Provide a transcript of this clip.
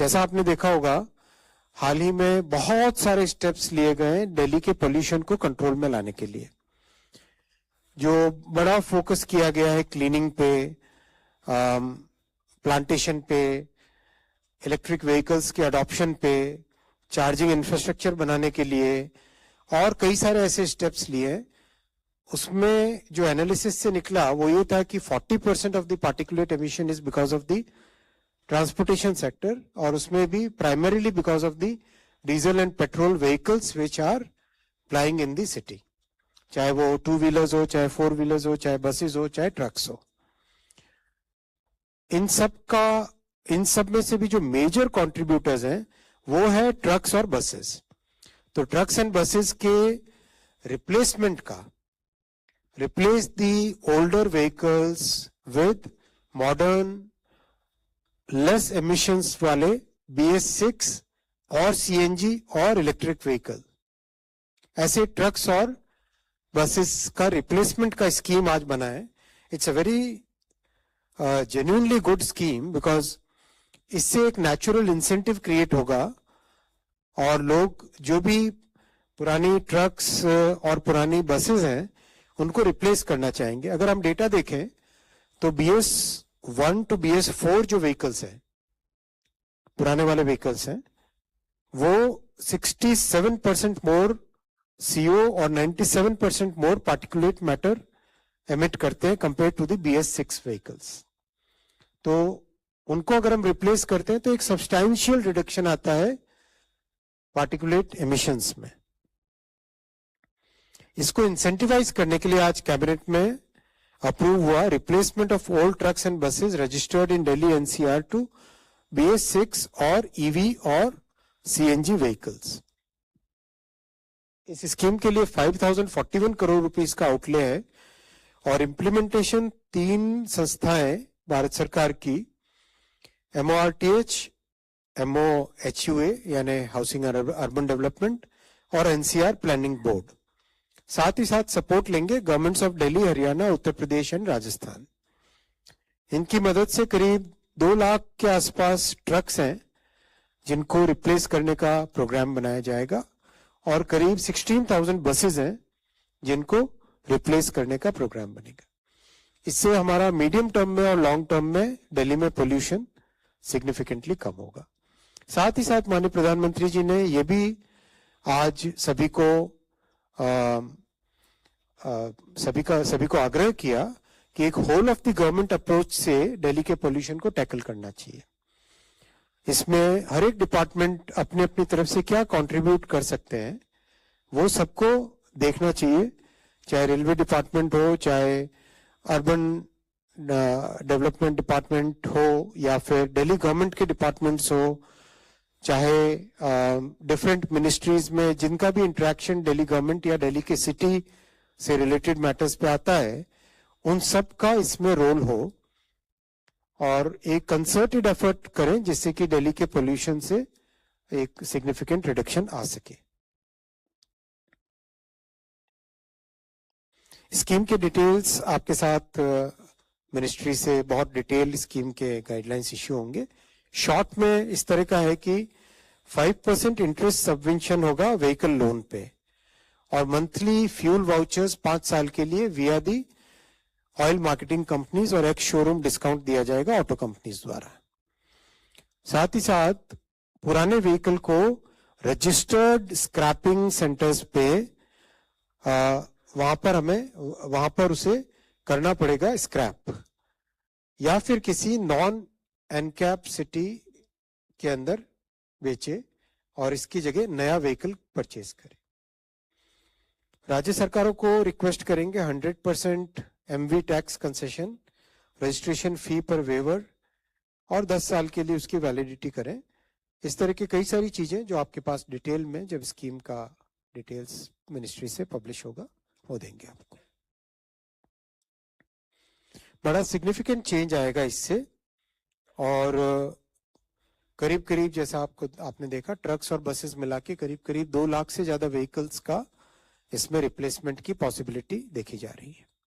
जैसा आपने देखा होगा, हाल ही में बहुत सारे स्टेप्स लिए गए हैं दिल्ली के पोल्यूशन को कंट्रोल में लाने के लिए। जो बड़ा फोकस किया गया है क्लीनिंग पे, प्लांटेशन पे, इलेक्ट्रिक व्हीकल्स के अडॉप्शन पे, चार्जिंग इंफ्रास्ट्रक्चर बनाने के लिए, और कई सारे ऐसे स्टेप्स लिए। उसमें जो एनालिसिस से निकला वो ये था कि 40% of the particulate emission is because of the transportation sector, और उसमें भी primarily because of the diesel and petrol vehicles which are plying in the city, चाहे वो 2 व्हीलर्स हो, चाहे 4 व्हीलर्स हो, चाहे बसेस हो, चाहे ट्रक्स हो। इन सब में से भी जो मेजर कंट्रीब्यूटर्स हैं वो है ट्रक्स और बसेस। तो ट्रक्स एंड बसेस के रिप्लेसमेंट का, replace the older vehicles with modern less emissions वाले BS6 और CNG और इलेक्ट्रिक व्हीकल, ऐसे ट्रक्स और बसेस का रिप्लेसमेंट का स्कीम आज बना है। It's a very genuinely good scheme, because इससे एक नेचुरल इंसेंटिव क्रिएट होगा और लोग जो भी पुरानी ट्रक्स और पुरानी बसेस हैं उनको रिप्लेस करना चाहेंगे। अगर हम डेटा देखें तो BS1 to BS4 जो व्हीकल्स हैं, पुराने वाले व्हीकल्स हैं, वो 67% मोर CO और 97% मोर पार्टिकुलेट मैटर एमिट करते हैं compare to the BS6 vehicles. तो उनको अगर हम रिप्लेस करते हैं तो एक सब्सटैंशियल रिडक्शन आता है पार्टिकुलेट एमिशंस में। इसको इंसेंटिवाइज करने के लिए आज कैबिनेट में अप्रूव हुआ replacement of old trucks and buses registered in Delhi NCR to BS6 और EV और CNG व्हीकल्स। इस स्कीम के लिए 5041 करोड़ रुपीस का आउटले है और इम्प्लीमेंटेशन 3 संस्थाएं भारत सरकार की, MORTH, MOHUA यानी हाउसिंग अर्बन डेवलपमेंट और NCR प्लानिंग बोर्ड, साथ ही साथ सपोर्ट लेंगे governments of Delhi, Haryana, Uttar Pradesh and Rajasthan. इनकी मदद से करीब 2 लाख के आसपास ट्रक्स हैं जिनको रिप्लेस करने का प्रोग्राम बनाया जाएगा और करीब 16,000 बसेस हैं जिनको रिप्लेस करने का प्रोग्राम बनेगा। इससे हमारा मीडियम टर्म में और लॉन्ग टर्म में दिल्ली में पोल्यूशन सिग्निफिकेंटली कम होगा। साथ ही साथ माननीय प्रधानमंत्री जी ने ये भी आज सभी को आग्रह किया कि एक whole of the government approach से दिल्ली के पोल्यूशन को टैकल करना चाहिए। इसमें हर एक डिपार्टमेंट अपनी अपनी तरफ से क्या कंट्रीब्यूट कर सकते हैं वो सबको देखना चाहिए, चाहे रेलवे डिपार्टमेंट हो, चाहे अर्बन डेवलपमेंट डिपार्टमेंट हो, या फिर दिल्ली गवर्नमेंट के डिपार्टमेंट्स हो, चाहे डिफरेंट मिनिस्ट्रीज में जिनका भी इंटरेक्शन दिल्ली गवर्नमेंट या दिल्ली के सिटी से रिलेटेड मैटर्स पे आता है, उन सब का इसमें रोल हो और एक कंसर्टेड एफर्ट करें जिससे कि दिल्ली के पोल्यूशन से एक सिग्निफिकेंट रिडक्शन आ सके। स्कीम के डिटेल्स आपके साथ मिनिस्ट्री से बहुत डिटेल स्कीम के गाइडलाइंस इश्यू होंगे। शॉर्ट में इस तरह का है कि 5% इंटरेस्ट सबवेंशन होगा व्हीकल लोन पे और मंथली फ्यूल वाउचर्स 5 साल के लिए विया दी ऑयल मार्केटिंग कंपनीज और एक शोरूम डिस्काउंट दिया जाएगा ऑटो कंपनीज द्वारा। साथ ही साथ पुराने व्हीकल को रजिस्टर्ड स्क्रैपिंग सेंटर्स पे वहां पर उसे करना पड़ेगा स्क्रैप, या फिर किसी नॉन एनकैप सिटी के अंदर बेचे और इसकी जगह नया व्हीकल परचेज करे। राज्य सरकारों को रिक्वेस्ट करेंगे 100% MV tax concession, registration fee पर वेवर और 10 साल के लिए उसकी वैलिडिटी करें। इस तरह की कई सारी चीजें जो आपके पास डिटेल में जब स्कीम का डिटेल्स मिनिस्ट्री से पब्लिश होगा वो देंगे आपको। बड़ा सिग्निफिकेंट चेंज आएगा इससे और करीब करीब जैसा आपने देखा ट्रक्स और बसेस मिला के करीब 2 लाख से ज्यादा व्हीकल्स का इसमें रिप्लेसमेंट की पॉसिबिलिटी देखी जा रही है।